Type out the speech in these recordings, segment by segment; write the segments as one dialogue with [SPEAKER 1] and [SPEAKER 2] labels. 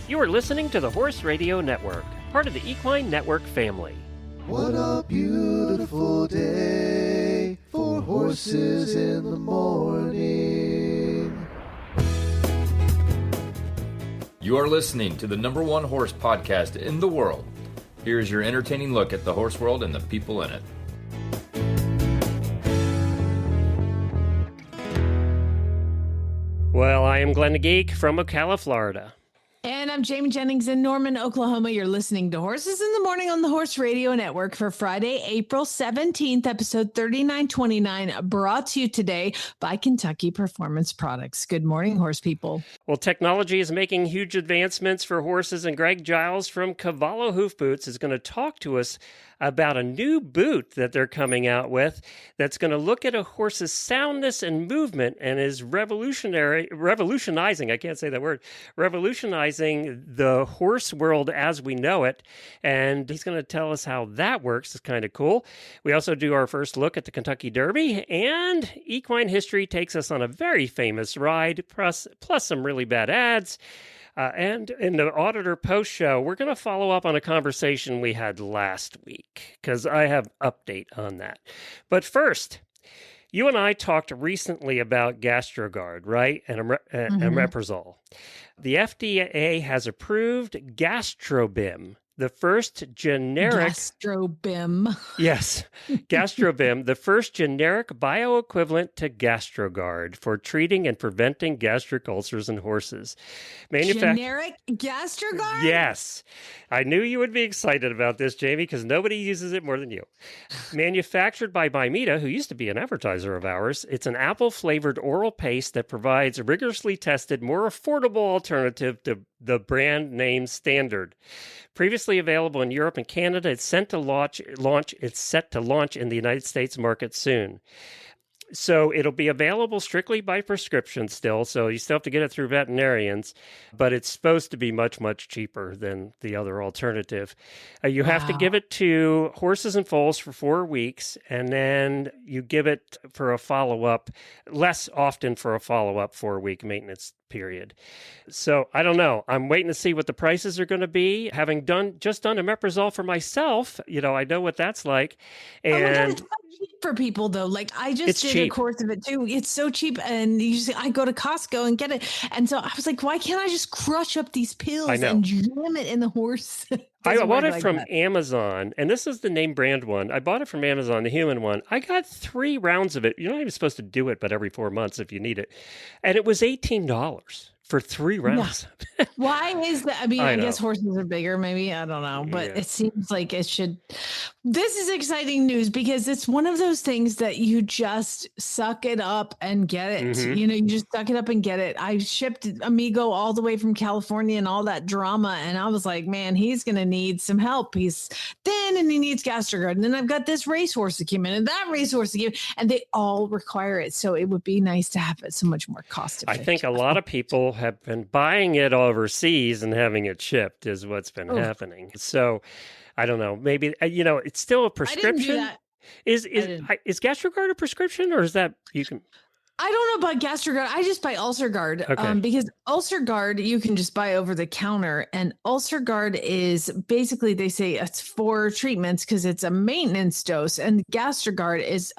[SPEAKER 1] You are listening to the Horse Radio Network, part of the Equine Network family.
[SPEAKER 2] What a beautiful day for horses in the morning.
[SPEAKER 3] You are listening to the #1 horse podcast in the world. Here is your entertaining look at the horse world and the people in it.
[SPEAKER 1] Well, I am Glenn the Geek from Ocala, Florida.
[SPEAKER 4] And I'm Jamie Jennings in Norman, Oklahoma. You're listening to Horses in the Morning on the Horse Radio Network for Friday, April 17th, episode 3929, brought to you today by Kentucky Performance Products. Good morning, horse people.
[SPEAKER 1] Well, technology is making huge advancements for horses, and Greg Giles from Cavallo Hoof Boots is going to talk to us about a new boot that they're coming out with that's going to look at a horse's soundness and movement and is revolutionizing, I can't say that word, revolutionizing the horse world as we know it. And he's going to tell us how that works. It's kind of cool. We also do our first look at the Kentucky Derby, and Equine History takes us on a very famous ride, plus some really bad ads. And in the Auditor Post Show, we're going to follow up on a conversation we had last week, because I have update on that. But first, you and I talked recently about GastroGuard, right? And omeprazole. The FDA has approved GastroBIM, the first generic...
[SPEAKER 4] GastroBIM.
[SPEAKER 1] Yes, GastroBIM, the first generic bioequivalent to GastroGuard for treating and preventing gastric ulcers in horses.
[SPEAKER 4] Generic GastroGuard?
[SPEAKER 1] Yes. I knew you would be excited about this, Jamie, because nobody uses it more than you. Manufactured by Bimeda, who used to be an advertiser of ours, it's an apple-flavored oral paste that provides a rigorously tested, more affordable alternative to the brand name standard. Previously available in Europe and Canada, it's set to launch in the United States market soon. So it'll be available strictly by prescription still, so you still have to get it through veterinarians, but it's supposed to be much, much cheaper than the other alternative. You have to give it to horses and foals for 4 weeks, and then you give it for a follow-up, less often for a follow-up 4-week maintenance period. So I don't know. I'm waiting to see what the prices are going to be. Having just done omeprazole for myself, I know what that's like. And
[SPEAKER 4] it's so cheap for people though. Like I just did
[SPEAKER 1] cheap.
[SPEAKER 4] A course of it too. It's so cheap, and I go to Costco and get it. And so I was like, why can't I just crush up these pills and jam it in the horse?
[SPEAKER 1] I bought it from Amazon, and this is the name brand one. I bought it from Amazon, the human one. I got 3 rounds of it. You're not even supposed to do it, but every 4 months if you need it. And it was $18 for 3 rounds.
[SPEAKER 4] Yeah. Why is that? I mean, I guess horses are bigger, maybe. I don't know. But It seems like it should. This is exciting news because it's one of those things that you just suck it up and get it.
[SPEAKER 1] Mm-hmm.
[SPEAKER 4] You just suck it up and get it. I shipped Amigo all the way from California and all that drama. And I was like, man, he's going to need some help. He's thin and he needs GastroGuard. And then I've got this racehorse that came in and that racehorse that came in, and they all require it. So it would be nice to have it so much more cost effective.
[SPEAKER 1] I think a lot of people have been buying it overseas and having it shipped is what's been happening. So I don't know. Maybe, it's still a prescription.
[SPEAKER 4] I didn't do that.
[SPEAKER 1] Is GastroGuard a prescription, or is that you can...
[SPEAKER 4] I don't know about GastroGuard. I just buy UlcerGuard because UlcerGuard you can just buy over the counter, and UlcerGuard is basically, they say it's 4 treatments because it's a maintenance dose, and GastroGuard is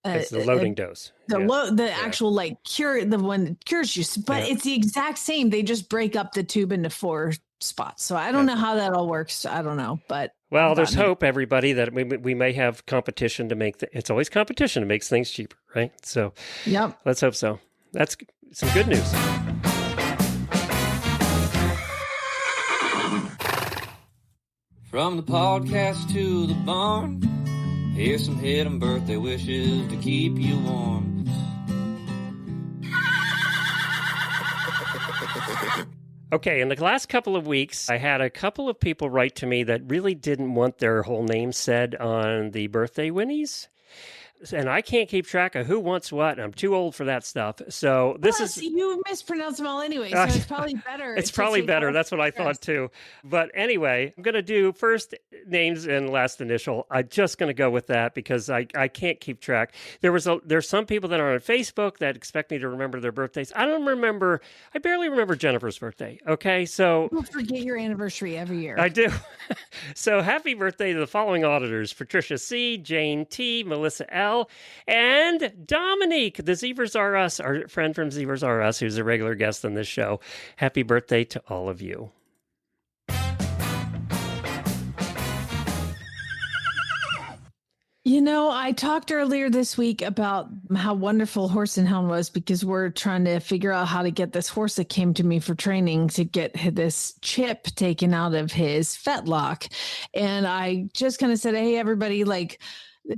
[SPEAKER 1] it's the loading dose.
[SPEAKER 4] Actual cure, the one that cures you, but it's the exact same. They just break up the tube into 4 spots. So I don't know how that all works. I don't know, but
[SPEAKER 1] well, there's hope, everybody, that we may have competition to make it's always competition to make things cheaper, right? So let's hope so. That's some good news.
[SPEAKER 5] From the podcast to the barn, here's some hidden birthday wishes to keep you warm.
[SPEAKER 1] Okay, in the last couple of weeks, I had a couple of people write to me that really didn't want their whole name said on the birthday Whinnies. And I can't keep track of who wants what. And I'm too old for that stuff. So this
[SPEAKER 4] Plus,
[SPEAKER 1] is...
[SPEAKER 4] you mispronounce them all anyway, so it's probably better.
[SPEAKER 1] It's
[SPEAKER 4] to
[SPEAKER 1] probably
[SPEAKER 4] take
[SPEAKER 1] better.
[SPEAKER 4] all
[SPEAKER 1] That's what I
[SPEAKER 4] the stress.
[SPEAKER 1] thought too. But anyway, I'm going to do first names and last initial. I'm just going to go with that because I can't keep track. There's some people that are on Facebook that expect me to remember their birthdays. I barely remember Jennifer's birthday. Okay, so
[SPEAKER 4] Don't forget your anniversary every year.
[SPEAKER 1] I do. So happy birthday to the following auditors: Patricia C, Jane T, Melissa L, and Dominique. The Zebras Are Us, our friend from Zebras Are Us, who's a regular guest on this show. Happy birthday to all of you.
[SPEAKER 4] You know, I talked earlier this week about how wonderful Horse and Hound was because we're trying to figure out how to get this horse that came to me for training to get this chip taken out of his fetlock. And I just kind of said, hey, everybody, like,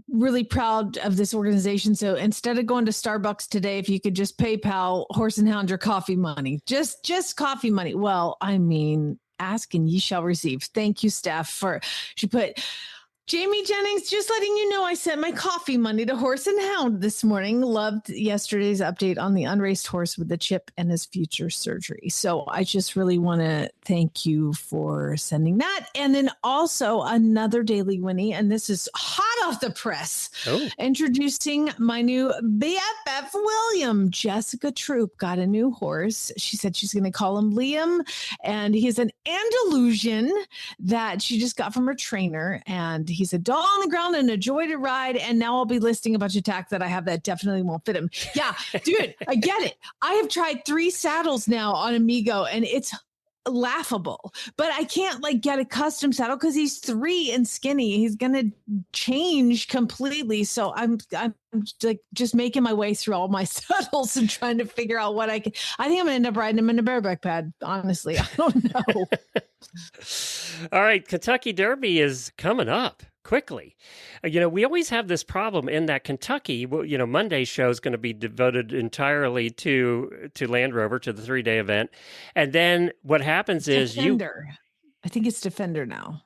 [SPEAKER 4] really proud of this organization. So instead of going to Starbucks today, if you could just PayPal Horse and Hound your coffee money, just coffee money. Well, I mean, ask and ye shall receive. Thank you, Steph, she put... Jamie Jennings, just letting you know I sent my coffee money to Horse and Hound this morning. Loved yesterday's update on the unraced horse with the chip and his future surgery. So I just really want to thank you for sending that. And then also another Daily Whinnie, and this is hot off the press. Introducing my new BFF William. Jessica Troop got a new horse. She said she's going to call him Liam, and he's an Andalusian that she just got from her trainer, and he's a doll on the ground and a joy to ride. And now I'll be listing a bunch of tack that I have that definitely won't fit him. Yeah, dude, I get it. I have tried 3 saddles now on Amigo and it's laughable, but I can't like get a custom saddle because he's 3 and skinny. He's going to change completely. So I'm like just making my way through all my saddles and trying to figure out what I think I'm going to end up riding him in a bareback pad. Honestly, I don't know.
[SPEAKER 1] All right. Kentucky Derby is coming up quickly. We always have this problem in that Kentucky, Monday's show is going to be devoted entirely to Land Rover, to the 3-day event. And then what happens is
[SPEAKER 4] Defender. I think it's Defender now.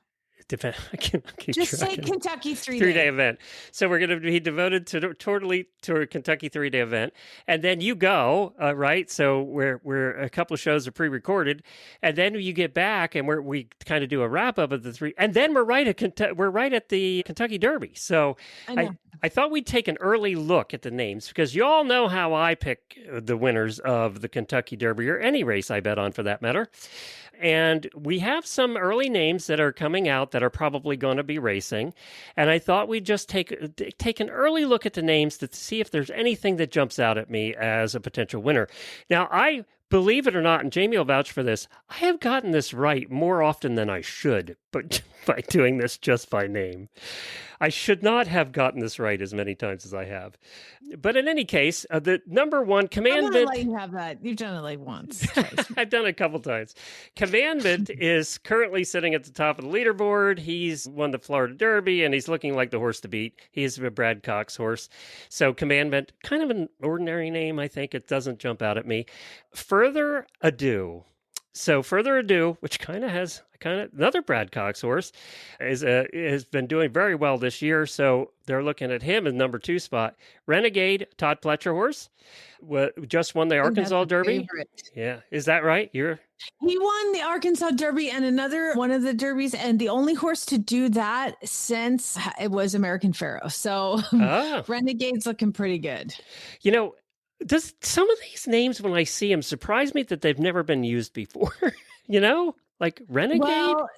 [SPEAKER 1] I can't keep
[SPEAKER 4] Just say
[SPEAKER 1] tracking.
[SPEAKER 4] Kentucky 3-day.
[SPEAKER 1] 3-day event. So we're going to be devoted totally to a Kentucky 3-day event, and then you go right. So we're a couple of shows are pre-recorded, and then you get back, and we kind of do a wrap up of the 3, and then we're right at the Kentucky Derby. So I thought we'd take an early look at the names because you all know how I pick the winners of the Kentucky Derby or any race I bet on for that matter. And we have some early names that are coming out that are probably going to be racing. And I thought we'd just take an early look at the names to see if there's anything that jumps out at me as a potential winner. Now, believe it or not, and Jamie will vouch for this, I have gotten this right more often than I should, but by doing this just by name. I should not have gotten this right as many times as I have. But in any case, the number one Commandment... I'm
[SPEAKER 4] going to let you have that. You've done it like once.
[SPEAKER 1] I've done it a couple times. Commandment is currently sitting at the top of the leaderboard. He's won the Florida Derby, and he's looking like the horse to beat. He's a Brad Cox horse. So Commandment, kind of an ordinary name, I think. It doesn't jump out at me. Further Ado. So Further Ado, which has another Brad Cox horse, has been doing very well this year. So they're looking at him in number 2 spot. Renegade, Todd Pletcher horse, just won the Arkansas Derby.
[SPEAKER 4] Favorite.
[SPEAKER 1] Yeah, is that right? He
[SPEAKER 4] won the Arkansas Derby and another one of the derbies, and the only horse to do that since it was American Pharoah. So Renegade's looking pretty good.
[SPEAKER 1] Does some of these names, when I see them, surprise me that they've never been used before? Like Renegade?
[SPEAKER 4] Well,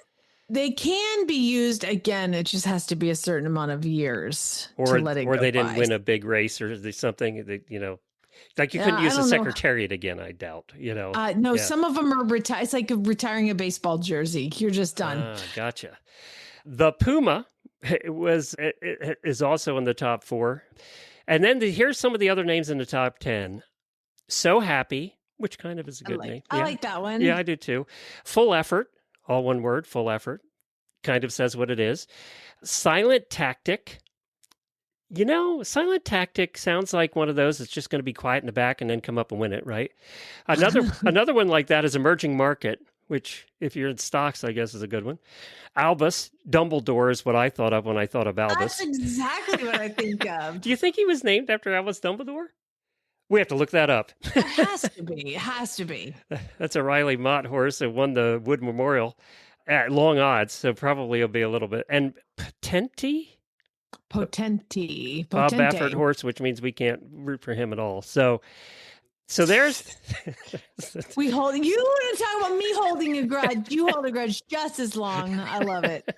[SPEAKER 4] they can be used again. It just has to be a certain amount of years to let it go.
[SPEAKER 1] Or they didn't
[SPEAKER 4] by.
[SPEAKER 1] win a big race or something that, like you couldn't use the Secretariat again, I doubt,
[SPEAKER 4] No, some of them are retired. It's like retiring a baseball jersey. You're just done.
[SPEAKER 1] Gotcha. The Puma is also in the top 4. And then here's some of the other names in the top 10. So Happy, which kind of is a good name.
[SPEAKER 4] I like that one.
[SPEAKER 1] Yeah, I do too. Full Effort, all one word, Full Effort. Kind of says what it is. Silent Tactic. Silent Tactic sounds like one of those that's just going to be quiet in the back and then come up and win it, right? Another one like that is Emerging Market, which if you're in stocks, I guess is a good one. Albus, Dumbledore is what I thought of when I thought of Albus.
[SPEAKER 4] That's exactly what I think of.
[SPEAKER 1] Do you think he was named after Albus Dumbledore? We have to look that up.
[SPEAKER 4] It has to be. It has to be.
[SPEAKER 1] That's a Riley Mott horse that won the Wood Memorial at long odds, so probably it'll be a little bit. And Potenti? Bob Baffert horse, which means we can't root for him at all. So there's
[SPEAKER 4] you want to talk about me holding a grudge. You hold a grudge just as long. I love it.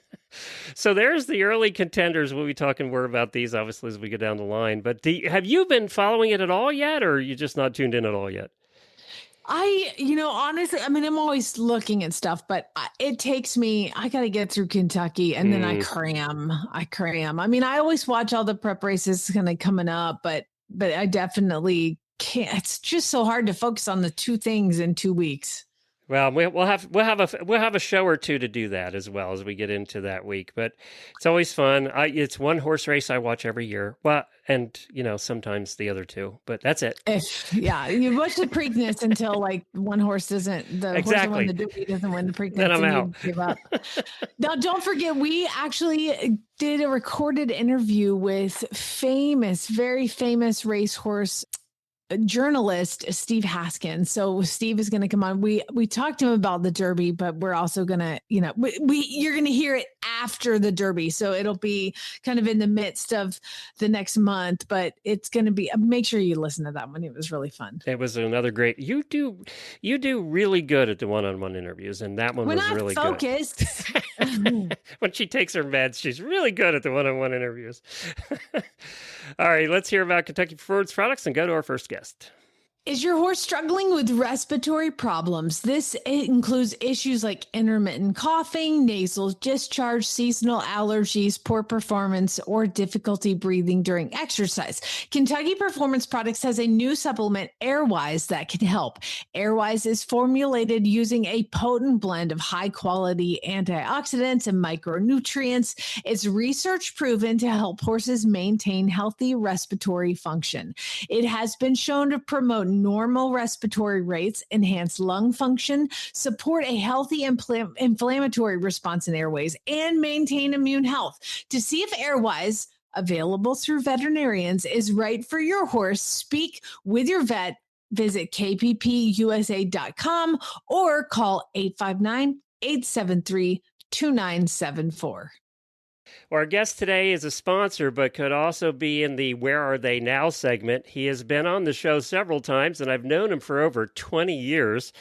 [SPEAKER 1] So there's the early contenders. We'll be talking more about these obviously as we go down the line. But have you been following it at all yet, or are you just not tuned in at all yet?
[SPEAKER 4] Honestly, I mean, I'm always looking at stuff, but it takes me, I got to get through Kentucky and then I cram. I mean, I always watch all the prep races kind of coming up, but I definitely can't. It's just so hard to focus on the two things in 2 weeks.
[SPEAKER 1] Well, we'll have a show or two to do that as well as we get into that week. But it's always fun. It's one horse race I watch every year. Well, and sometimes the other two, but that's it.
[SPEAKER 4] You watch the Preakness until like one horse doesn't. The horse that won the Derby doesn't win the Preakness.
[SPEAKER 1] Then I'm out.
[SPEAKER 4] Give up. Now, don't forget, we actually did a recorded interview with very famous racehorse journalist Steve Haskins. So Steve is going to come on. We talked to him about the Derby, but we're also going to, you're going to hear it after the Derby. So it'll be kind of in the midst of the next month, but it's going to be, make sure you listen to that one. It was really fun.
[SPEAKER 1] It was another great, you do really good at the one-on-one interviews. And that one was really
[SPEAKER 4] focused.
[SPEAKER 1] Good. When she takes her meds, she's really good at the one-on-one interviews. All right, let's hear about Kentucky Performance Products and go to our first guest.
[SPEAKER 4] Is your horse struggling with respiratory problems? This includes issues like intermittent coughing, nasal discharge, seasonal allergies, poor performance, or difficulty breathing during exercise. Kentucky Performance Products has a new supplement, Airwise, that can help. Airwise is formulated using a potent blend of high-quality antioxidants and micronutrients. It's research proven to help horses maintain healthy respiratory function. It has been shown to promote normal respiratory rates, enhance lung function, support a healthy inflammatory response in airways, and maintain immune health. To see if Airwise, available through veterinarians, is right for your horse, speak with your vet. Visit kppusa.com or call 859-873-2974.
[SPEAKER 1] Our guest today is a sponsor, but could also be in the Where Are They Now segment. He has been on the show several times, and I've known him for over 20 years.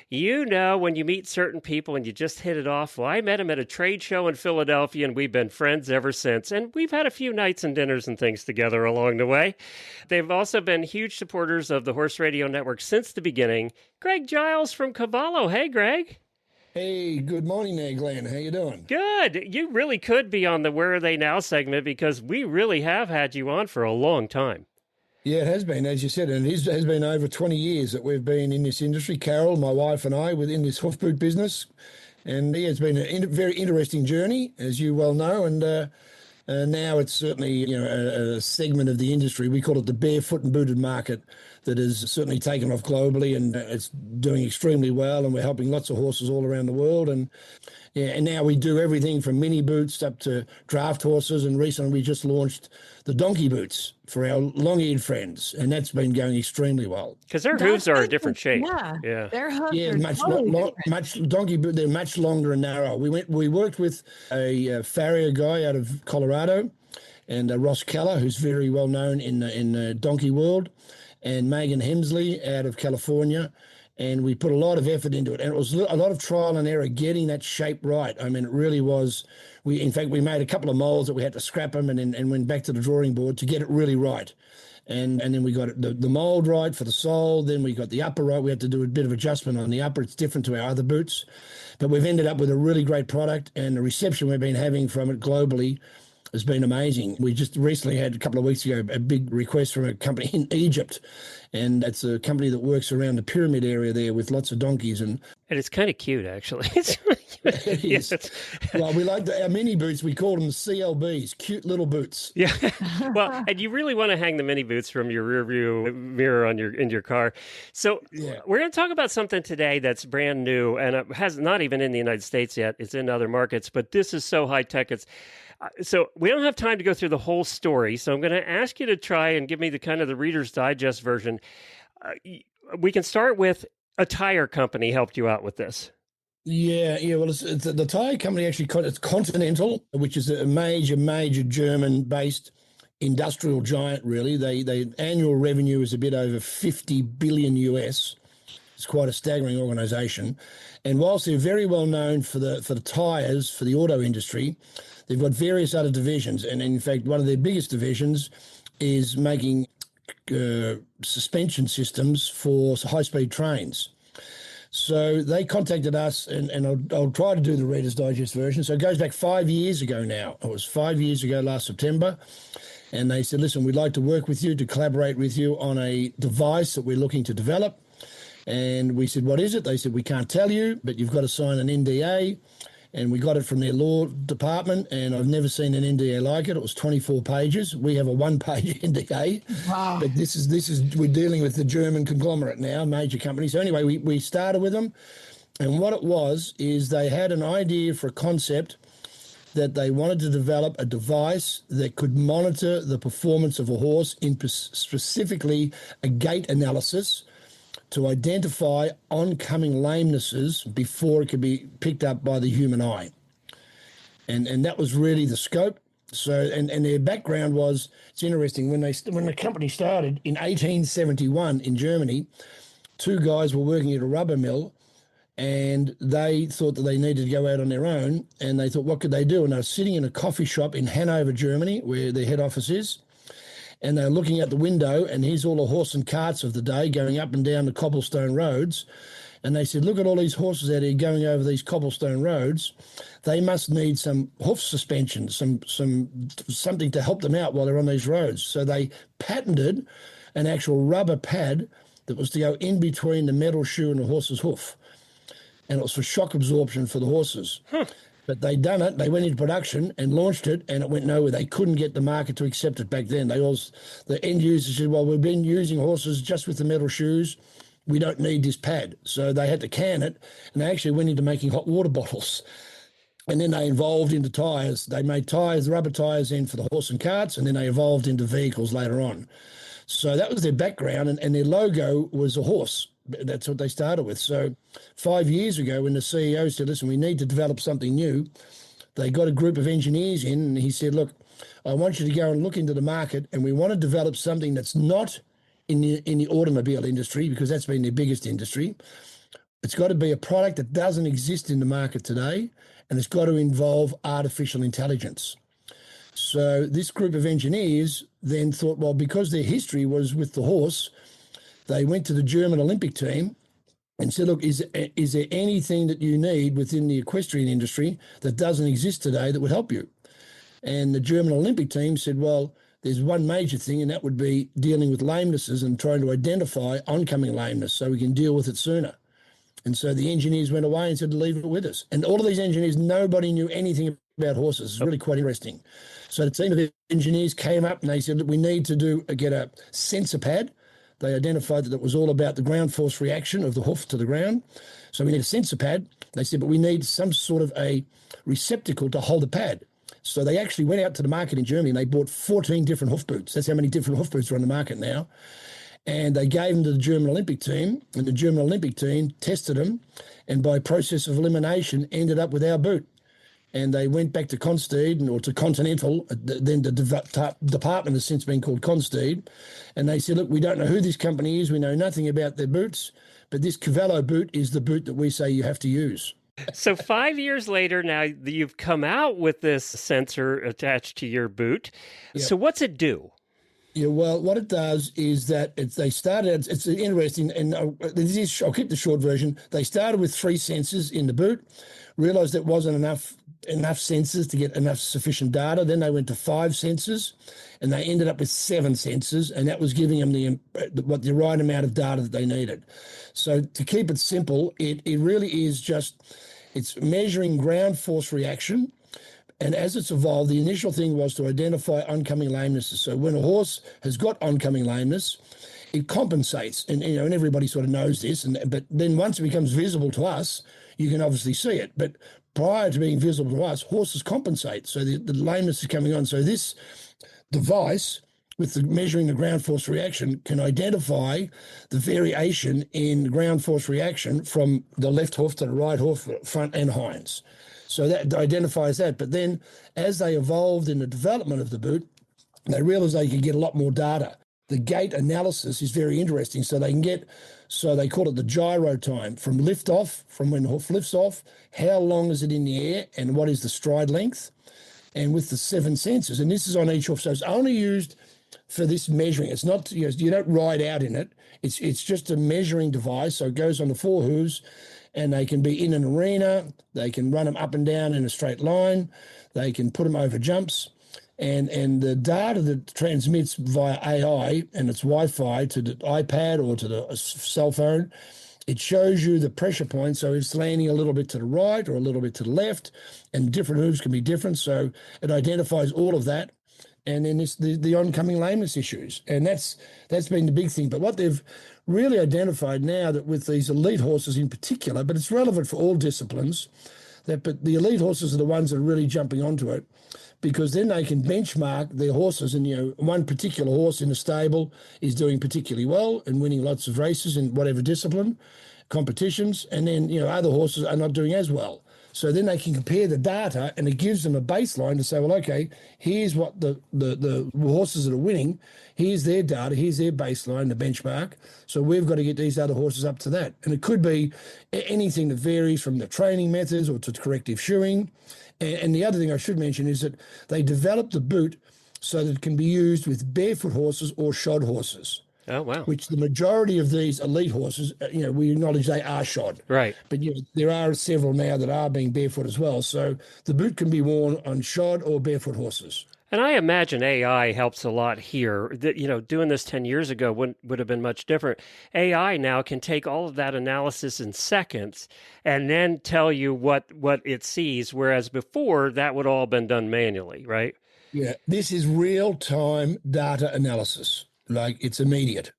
[SPEAKER 1] When you meet certain people and you just hit it off. Well, I met him at a trade show in Philadelphia, and we've been friends ever since. And we've had a few nights and dinners and things together along the way. They've also been huge supporters of the Horse Radio Network since the beginning. Greg Giles from Cavallo. Hey, Greg.
[SPEAKER 6] Hey, good morning there, Glenn. How you doing?
[SPEAKER 1] Good. You really could be on the Where Are They Now segment because we really have had you on for a long time.
[SPEAKER 6] Yeah, it has been, as you said, and it has been over 20 years that we've been in this industry. Carol, my wife, and I within this hoof boot business. And yeah, it's been a very interesting journey, as you well know. And now it's certainly a segment of the industry. We call it the barefoot and booted market that has certainly taken off globally, and it's doing extremely well. And we're helping lots of horses all around the world. And now we do everything from mini boots up to draft horses. And recently we just launched the donkey boots for our long-eared friends, and that's been going extremely well.
[SPEAKER 1] Because their hooves are a different shape.
[SPEAKER 4] Yeah. Their hooves
[SPEAKER 6] are much donkey boot. They're much longer and narrow. We worked with a farrier guy out of Colorado, and Ross Keller, who's very well known in the donkey world, and Megan Hemsley out of California. And we put a lot of effort into it. And it was a lot of trial and error getting that shape right. I mean, it really was. In fact, we made a couple of molds that we had to scrap them and went back to the drawing board to get it really right. And then we got the mold right for the sole. Then we got the upper right. We had to do a bit of adjustment on the upper. It's different to our other boots. But we've ended up with a really great product, and the reception we've been having from it globally has been amazing. We just recently had, a couple of weeks ago, a big request from a company in Egypt, and it's a company that works around the pyramid area there with lots of donkeys. And
[SPEAKER 1] it's kind of cute, actually.
[SPEAKER 6] it is. Well, we like our mini boots. We call them CLBs, cute little boots.
[SPEAKER 1] Yeah. Well, and you really want to hang the mini boots from your rear view mirror in your car. So we're going to talk about something today that's brand new, and it has not even in the United States yet. It's in other markets, but this is so high tech. So we don't have time to go through the whole story. So I'm going to ask you to try and give me the kind of the Reader's Digest version. We can start with a tire company helped you out with this.
[SPEAKER 6] Yeah. Well, it's the tire company actually. It's Continental, which is a major German-based industrial giant. Really, they annual revenue is a bit over $50 billion US. It's quite a staggering organisation, and whilst they're very well known for the tires for the auto industry, they've got various other divisions, and in fact, one of their biggest divisions is making suspension systems for high-speed trains. So they contacted us, and I'll try to do the Reader's Digest version. So it goes back 5 years ago now. It was 5 years ago last September. And they said, listen, we'd like to work with you, to collaborate with you on a device that we're looking to develop. And we said, what is it? They said, we can't tell you, but you've got to sign an NDA. And we got it from their law department, and I've never seen an NDA like it. It was 24 pages. We have a one-page NDA.
[SPEAKER 4] Wow.
[SPEAKER 6] But this is we're dealing with the German conglomerate now, major company. So anyway, we started with them, and what it was is they had an idea for a concept that they wanted to develop a device that could monitor the performance of a horse, in specifically a gait analysis, to identify oncoming lamenesses before it could be picked up by the human eye. And that was really the scope. So, and their background was, it's interesting, when the company started in 1871 in Germany, two guys were working at a rubber mill, and they thought that they needed to go out on their own, and they thought, what could they do? And they were sitting in a coffee shop in Hanover, Germany, where their head office is, and they're looking out the window, and here's all the horse and carts of the day going up and down the cobblestone roads. And they said, look at all these horses out here going over these cobblestone roads. They must need some hoof suspension, something to help them out while they're on these roads. So they patented an actual rubber pad that was to go in between the metal shoe and the horse's hoof. And it was for shock absorption for the horses. But they'd done it, they went into production and launched it, and it went nowhere. They couldn't get the market to accept it back then. The end users said, well, we've been using horses just with the metal shoes. We don't need this pad. So they had to can it, and they actually went into making hot water bottles. And then they evolved into tyres. They made tyres, rubber tyres then for the horse and carts, and then they evolved into vehicles later on. So that was their background, and their logo was a horse. That's what they started with. So 5 years ago, when the CEO said, listen, we need to develop something new, they got a group of engineers in, and he said, look, I want you to go and look into the market, and we want to develop something that's not in the automobile industry, because that's been their biggest industry. It's got to be a product that doesn't exist in the market today, and it's got to involve artificial intelligence. So this group of engineers then thought, well, because their history was with the horse, they went to the German Olympic team and said, look, is there anything that you need within the equestrian industry that doesn't exist today that would help you? And the German Olympic team said, well, there's one major thing, and that would be dealing with lamenesses and trying to identify oncoming lameness so we can deal with it sooner. And so the engineers went away and said, leave it with us. And all of these engineers, nobody knew anything about horses. It's really quite interesting. So the team of engineers came up and they said, look, we need to get a sensor pad. They identified that it was all about the ground force reaction of the hoof to the ground. So we need a sensor pad. They said, but we need some sort of a receptacle to hold the pad. So they actually went out to the market in Germany and they bought 14 different hoof boots. That's how many different hoof boots are on the market now. And they gave them to the German Olympic team, and the German Olympic team tested them, and by process of elimination ended up with our boot. And they went back to Consteed, or to Continental, then the department has since been called Consteed, and they said, look, we don't know who this company is, we know nothing about their boots, but this Cavallo boot is the boot that we say you have to use.
[SPEAKER 1] So 5 years later, now you've come out with this sensor attached to your boot. Yep. So what's it do?
[SPEAKER 6] Yeah, well, what it does is that it's interesting, and I'll keep the short version. They started with 3 sensors in the boot, realized that wasn't enough enough sensors to get enough sufficient data. Then they went to 5 sensors, and they ended up with 7 sensors, and that was giving them the right amount of data that they needed. So to keep it simple, it really is it's measuring ground force reaction. And as it's evolved, the initial thing was to identify oncoming lamenesses. So when a horse has got oncoming lameness, it compensates, and and everybody sort of knows this. But then once it becomes visible to us, you can obviously see it. But prior to being visible to us, horses compensate. So the lameness is coming on. So this device, with measuring the ground force reaction, can identify the variation in ground force reaction from the left hoof to the right hoof, front and hinds. So that identifies that. But then as they evolved in the development of the boot, they realized they could get a lot more data. The gait analysis is very interesting. So they call it the gyro time from lift off, from when the hoof lifts off, how long is it in the air, and what is the stride length, and with the 7 sensors. And this is on each hoof. So it's only used for this measuring. It's not, you don't ride out in it. It's just a measuring device. So it goes on the 4 hooves, and they can be in an arena. They can run them up and down in a straight line. They can put them over jumps. And the data that transmits via AI and its Wi-Fi to the iPad or to the cell phone, it shows you the pressure point. So it's landing a little bit to the right or a little bit to the left, and different hooves can be different. So it identifies all of that. And then it's the oncoming lameness issues. And that's been the big thing. But what they've really identified now, that with these elite horses in particular, but it's relevant for all disciplines, but the elite horses are the ones that are really jumping onto it, because then they can benchmark their horses. And, one particular horse in a stable is doing particularly well and winning lots of races in whatever discipline, competitions, and then, other horses are not doing as well. So then they can compare the data, and it gives them a baseline to say, well, okay, here's what the horses that are winning, here's their data, here's their baseline, the benchmark. So we've got to get these other horses up to that. And it could be anything that varies from the training methods or to corrective shoeing. And the other thing I should mention is that they developed the boot so that it can be used with barefoot horses or shod horses.
[SPEAKER 1] Oh, wow.
[SPEAKER 6] Which the majority of these elite horses, we acknowledge they are shod.
[SPEAKER 1] Right.
[SPEAKER 6] But there are several now that are being barefoot as well. So the boot can be worn on shod or barefoot horses.
[SPEAKER 1] And I imagine AI helps a lot here. That, doing this 10 years ago would have been much different. AI now can take all of that analysis in seconds and then tell you what it sees, whereas before that would all been done manually, right?
[SPEAKER 6] Yeah, this is real-time data analysis. Like, it's immediate.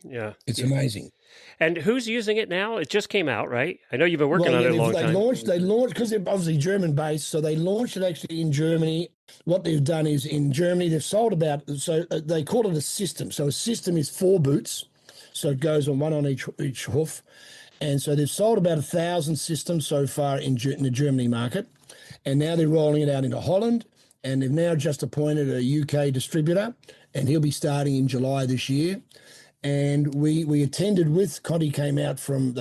[SPEAKER 1] Yeah.
[SPEAKER 6] It's amazing.
[SPEAKER 1] And who's using it now? It just came out, right? I know you've been working on it a long time.
[SPEAKER 6] They launched, because they're obviously German-based, so they launched it actually in Germany. What they've done is, in Germany, they've sold they call it a system. So a system is 4 boots, so it goes on one on each hoof. And so they've sold about 1,000 systems so far in the Germany market. And now they're rolling it out into Holland, and they've now just appointed a UK distributor, and he'll be starting in July this year. And we attended with Conti came out from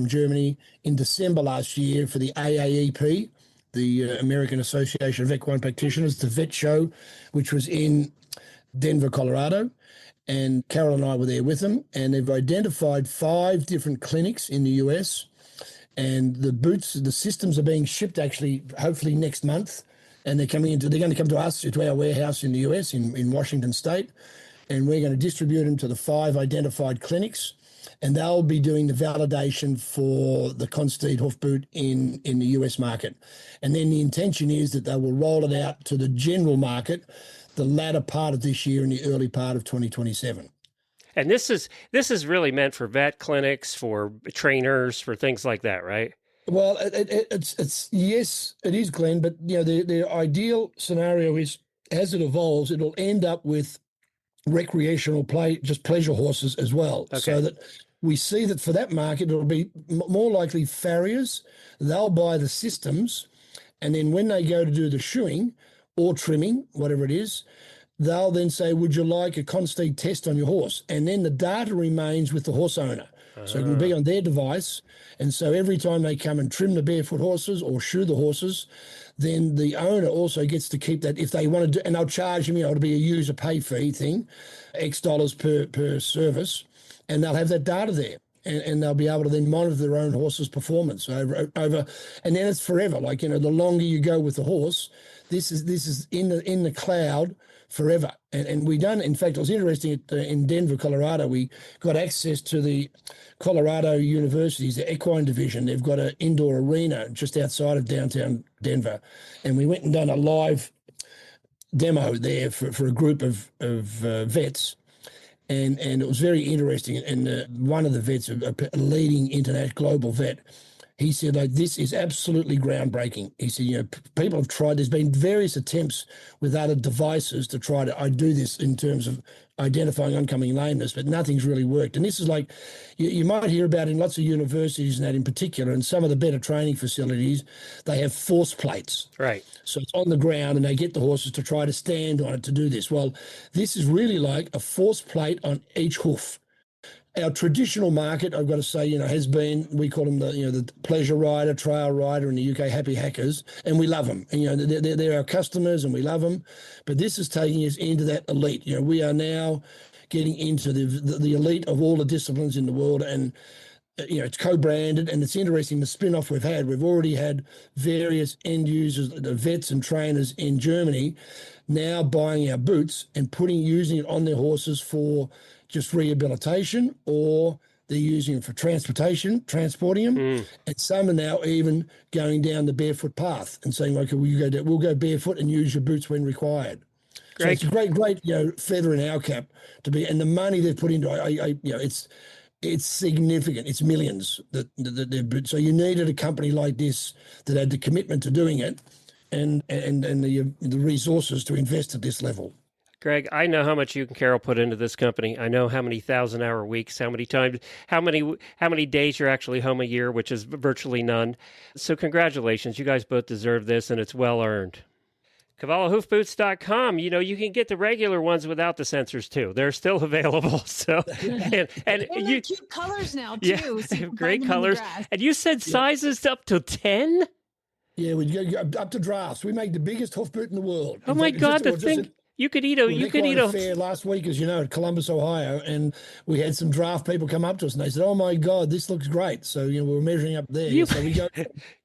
[SPEAKER 6] Germany in December last year for the AAEP, the American Association of Equine Practitioners, the vet show, which was in Denver, Colorado. And Carol and I were there with them, and they've identified 5 different clinics in the US. And the systems are being shipped actually, hopefully next month. And they're going to come to us, to our warehouse in the US, in Washington State. And we're going to distribute them to the 5 identified clinics, and they'll be doing the validation for the Consteed hoof boot in the US market. And then the intention is that they will roll it out to the general market the latter part of this year and the early part of 2027.
[SPEAKER 1] And this is really meant for vet clinics, for trainers, for things like that, right?
[SPEAKER 6] Well, it's yes, it is, Glenn. But the ideal scenario is, as it evolves, it'll end up with recreational pleasure horses as well. Okay. So that we see that for that market, it'll be more likely farriers. They'll buy the systems, and then when they go to do the shoeing or trimming, whatever it is, they'll then say, would you like a Consteed test on your horse? And then the data remains with the horse owner. So it can be on their device. And so every time they come and trim the barefoot horses or shoe the horses, then the owner also gets to keep that if they want to do, and they'll charge them, it'll be a user pay fee thing, X dollars per service, and they'll have that data there. and they'll be able to then monitor their own horse's performance over, and then it's forever. Like, the longer you go with the horse, this is in the cloud forever. And we done, in fact, it was interesting in Denver, Colorado, we got access to the Colorado University's the Equine Division. They've got an indoor arena just outside of downtown Denver. And we went and done a live demo there for a group of vets. And it was very interesting. And one of the vets, a leading international global vet, he said, like, this is absolutely groundbreaking. He said, people have tried, there's been various attempts with other devices to try to do this in terms of identifying oncoming lameness, but nothing's really worked. And this is like, you might hear about in lots of universities and that in particular, and some of the better training facilities, they have force plates.
[SPEAKER 1] Right.
[SPEAKER 6] So it's on the ground and they get the horses to try to stand on it to do this. Well, this is really like a force plate on each hoof. Our traditional market, I've got to say, has been, we call them the pleasure rider, trail rider in the UK, happy hackers, and we love them. And, they're our customers and we love them. But this is taking us into that elite. We are now getting into the elite of all the disciplines in the world, and it's co-branded, and it's interesting the spin-off we've had. We've already had various end users, the vets and trainers in Germany, now buying our boots and using it on their horses for just rehabilitation, or they're using it for transporting them. And some are now even going down the barefoot path and saying, okay, we'll go barefoot and use your boots when required.
[SPEAKER 1] Greg.
[SPEAKER 6] So it's a great feather in our cap to be, and the money they've put into it, it's significant. It's millions that they've. So you needed a company like this that had the commitment to doing it, and the resources to invest at this level.
[SPEAKER 1] Greg, I know how much you and Carol put into this company. I know how many 1,000-hour weeks, how many days you're actually home a year, which is virtually none. So congratulations. You guys both deserve this, and it's well earned. CavalloHoofBoots.com. You can get the regular ones without the sensors too. They're still available. So, and
[SPEAKER 4] you cute colors now too.
[SPEAKER 1] Yeah,
[SPEAKER 4] So
[SPEAKER 1] great colors. And you said sizes up to 10?
[SPEAKER 6] Yeah, we go up to drafts. We make the biggest hoof boot in the world.
[SPEAKER 1] Oh my God, the thing. You could eat a
[SPEAKER 6] fair last week, as you know, at Columbus, Ohio, and we had some draft people come up to us and they said, "Oh my God, this looks great!" So we were measuring up there. So we go.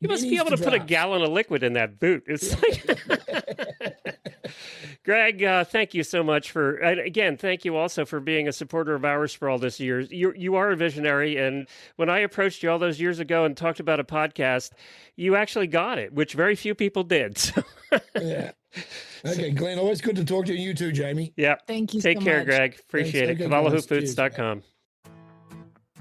[SPEAKER 1] You must be able to put a gallon of liquid in that boot. It's like, Greg, thank you so much thank you also for being a supporter of ours for all this years. You are a visionary, and when I approached you all those years ago and talked about a podcast, you actually got it, which very few people did. So.
[SPEAKER 6] Yeah. Okay, Glenn, always good to talk to you. You too, Jamie.
[SPEAKER 1] Yeah.
[SPEAKER 4] Thank you
[SPEAKER 1] Take
[SPEAKER 4] so
[SPEAKER 1] care,
[SPEAKER 4] much.
[SPEAKER 1] Greg. Appreciate it. CavalloHoofBoots.com.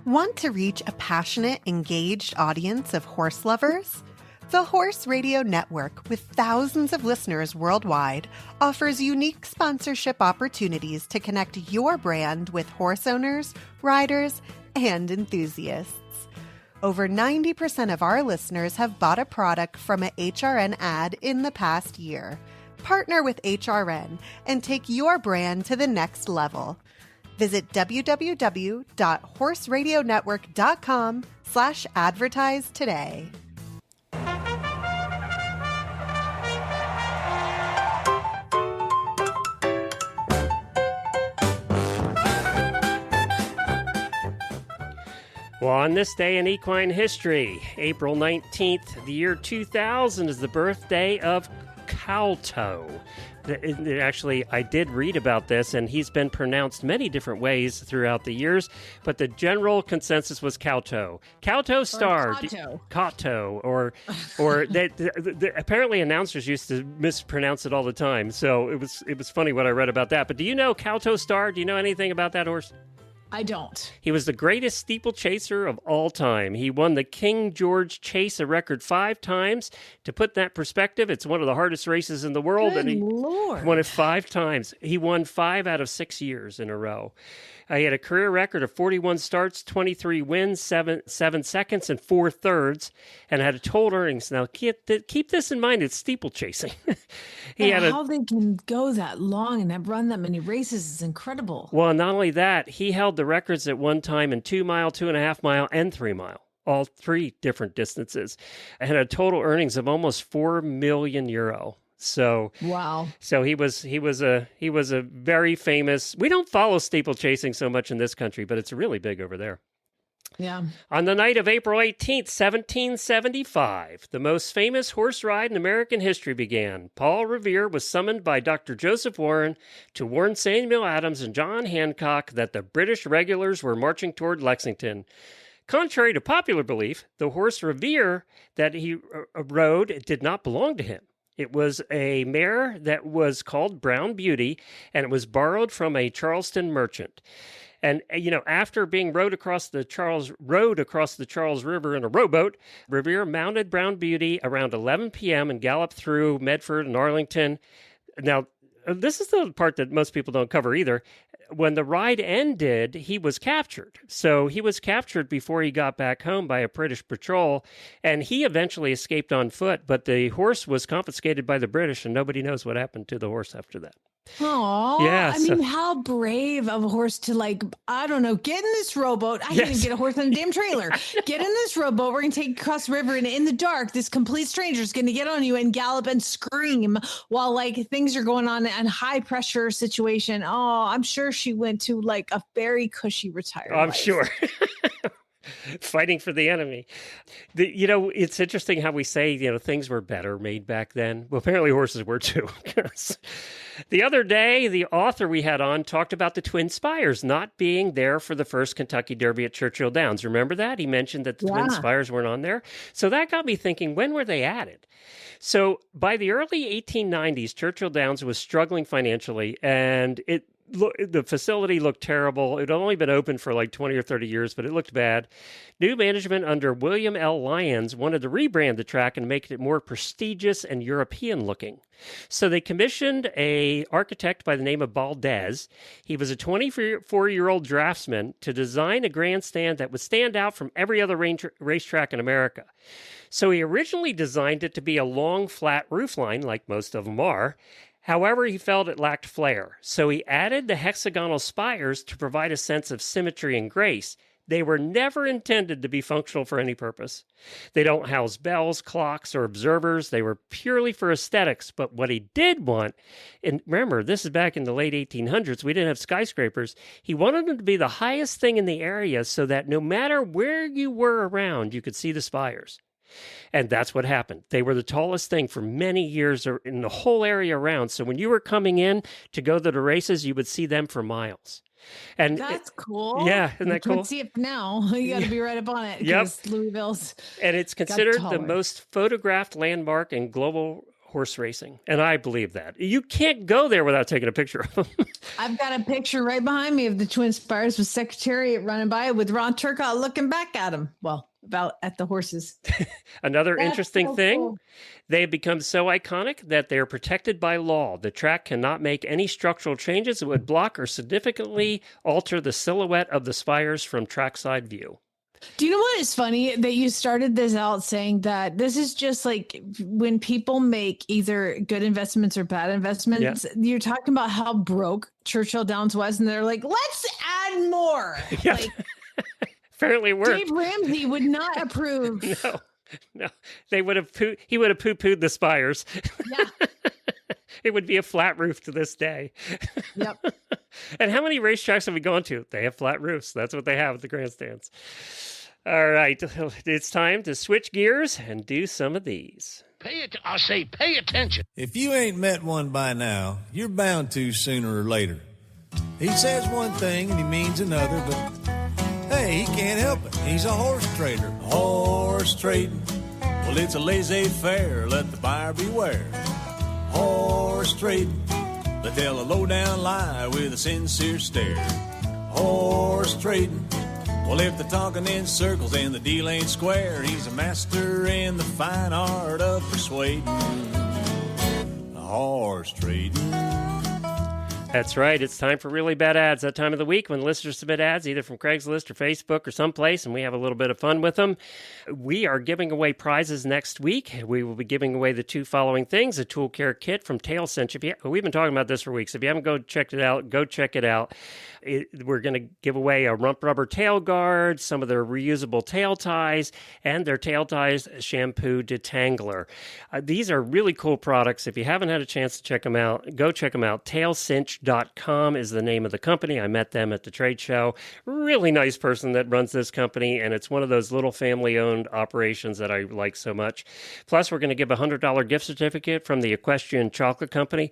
[SPEAKER 7] Want to reach a passionate, engaged audience of horse lovers? The Horse Radio Network, with thousands of listeners worldwide, offers unique sponsorship opportunities to connect your brand with horse owners, riders, and enthusiasts. Over 90% of our listeners have bought a product from a HRN ad in the past year. Partner with HRN and take your brand to the next level. Visit www.horseradionetwork.com/advertise today.
[SPEAKER 1] Well, on this day in equine history, April 19th, the year 2000 is the birthday of Calto. Actually, I did read about this, and he's been pronounced many different ways throughout the years, but the general consensus was Calto. Calto Star. Cato. Or apparently announcers used to mispronounce it all the time, so it was funny what I read about that. But do you know Calto Star? Do you know anything about that horse?
[SPEAKER 4] I don't.
[SPEAKER 1] He was the greatest steeplechaser of all time. He won the King George Chase a record 5 times. To put that in perspective, it's one of the hardest races in the world.
[SPEAKER 4] Good
[SPEAKER 1] and he
[SPEAKER 4] Lord.
[SPEAKER 1] won it 5 times. He won 5 out of 6 years in a row. He had a career record of 41 starts, 23 wins, 7 seconds, and 4 thirds, and had a total earnings. Now, keep this in mind, it's steeplechasing.
[SPEAKER 4] How they can go that long and have run that many races is incredible.
[SPEAKER 1] Well, not only that, he held the records at one time in 2 mile, 2.5 mile, and 3 mile. All 3 different distances, and had a total earnings of almost €4 million. So
[SPEAKER 4] wow.
[SPEAKER 1] So he was a very famous. We don't follow steeplechasing so much in this country, but it's really big over there.
[SPEAKER 4] Yeah.
[SPEAKER 1] On the night of April 18th, 1775, the most famous horse ride in American history began. Paul Revere was summoned by Dr. Joseph Warren to warn Samuel Adams and John Hancock that the British regulars were marching toward Lexington. Contrary to popular belief, the horse Revere that he rode did not belong to him. It was a mare that was called Brown Beauty, and it was borrowed from a Charleston merchant. And, after being rowed across the Charles River in a rowboat, Revere mounted Brown Beauty around 11 p.m. and galloped through Medford and Arlington. Now, this is the part that most people don't cover either. When the ride ended, he was captured. So he was captured before he got back home by a British patrol, and he eventually escaped on foot. But the horse was confiscated by the British, and nobody knows what happened to the horse after that.
[SPEAKER 4] Oh,
[SPEAKER 1] yeah.
[SPEAKER 4] I mean, how brave of a horse to get in this rowboat. I can't even get a horse on a damn trailer. Get in this rowboat. We're going to take you across the river, and in the dark, this complete stranger is going to get on you and gallop and scream while things are going on in high pressure situation. Oh, I'm sure she went to a very cushy retirement.
[SPEAKER 1] I'm sure. Fighting for the enemy. It's interesting how we say, things were better made back then. Well, apparently horses were too. The other day, the author we had on talked about the Twin Spires not being there for the first Kentucky Derby at Churchill Downs. Remember that? He mentioned that the Twin Spires weren't on there. So that got me thinking, when were they added? So by the early 1890s, Churchill Downs was struggling financially, and the facility looked terrible. It had only been open for 20 or 30 years, but it looked bad. New management under William L. Lyons wanted to rebrand the track and make it more prestigious and European looking. So they commissioned an architect by the name of Baldez. He was a 24-year-old draftsman to design a grandstand that would stand out from every other racetrack in America. So he originally designed it to be a long, flat roofline, like most of them are. However, he felt it lacked flair, so he added the hexagonal spires to provide a sense of symmetry and grace. They were never intended to be functional for any purpose. They don't house bells, clocks, or observers. They were purely for aesthetics. But what he did want, and remember, this is back in the late 1800s, we didn't have skyscrapers. He wanted them to be the highest thing in the area so that no matter where you were around, you could see the spires. And that's what happened. They were the tallest thing for many years in the whole area around. So when you were coming in to go to the races, you would see them for miles. And
[SPEAKER 4] that's cool.
[SPEAKER 1] Yeah, isn't that cool?
[SPEAKER 4] Let's see if now you got to be right up on it.
[SPEAKER 1] Yep.
[SPEAKER 4] Louisville's.
[SPEAKER 1] And it's considered the most photographed landmark in global horse racing. And I believe that. You can't go there without taking a picture of them.
[SPEAKER 4] I've got a picture right behind me of the Twin Spires with Secretariat running by with Ron Turcotte looking back at him. Well, at the horses.
[SPEAKER 1] Another interesting thing,
[SPEAKER 4] cool.
[SPEAKER 1] They have become so iconic that they are protected by law. The track cannot make any structural changes that would block or significantly alter the silhouette of the spires from trackside view.
[SPEAKER 4] Do you know what is funny? That you started this out saying that this is just when people make either good investments or bad investments, You're talking about how broke Churchill Downs was, and they're like, let's add more.
[SPEAKER 1] Yeah. Apparently it worked.
[SPEAKER 4] Dave Ramsey would not approve.
[SPEAKER 1] No. He would have poo-pooed the spires.
[SPEAKER 4] Yeah.
[SPEAKER 1] It would be a flat roof to this day.
[SPEAKER 4] Yep.
[SPEAKER 1] And how many racetracks have we gone to? They have flat roofs. That's what they have at the grandstands. All right. It's time to switch gears and do some of these.
[SPEAKER 8] Pay attention.
[SPEAKER 9] If you ain't met one by now, you're bound to sooner or later. He says one thing and he means another, but hey, he can't help it. He's a horse trader. Horse trading. Well, it's a laissez-faire. Let the buyer beware. Horse trading. They tell a low-down lie with a sincere stare. Horse trading. Well, if they're talking in circles and the deal ain't square, he's a master in the fine art of persuading. Horse trading.
[SPEAKER 1] That's right. It's time for Really Bad Ads. That time of the week when listeners submit ads either from Craigslist or Facebook or someplace, and we have a little bit of fun with them. We are giving away prizes next week. We will be giving away the two following things: a tool care kit from Tail Cinch. We've been talking about this for weeks. If you haven't checked it out, go check it out. We're going to give away a rump rubber tail guard, some of their reusable tail ties, and their tail ties shampoo detangler. These are really cool products. If you haven't had a chance to check them out, go check them out. Tailcinch.com is the name of the company. I met them at the trade show. Really nice person that runs this company, and it's one of those little family-owned operations that I like so much. Plus, we're going to give a $100 gift certificate from the Equestrian Chocolate Company.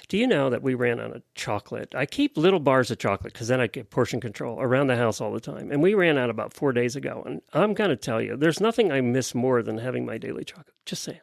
[SPEAKER 1] Do you know that we ran out of chocolate? I keep little bars of chocolate because then I get portion control around the house all the time. And we ran out about 4 days ago. And I'm going to tell you, there's nothing I miss more than having my daily chocolate. Just saying.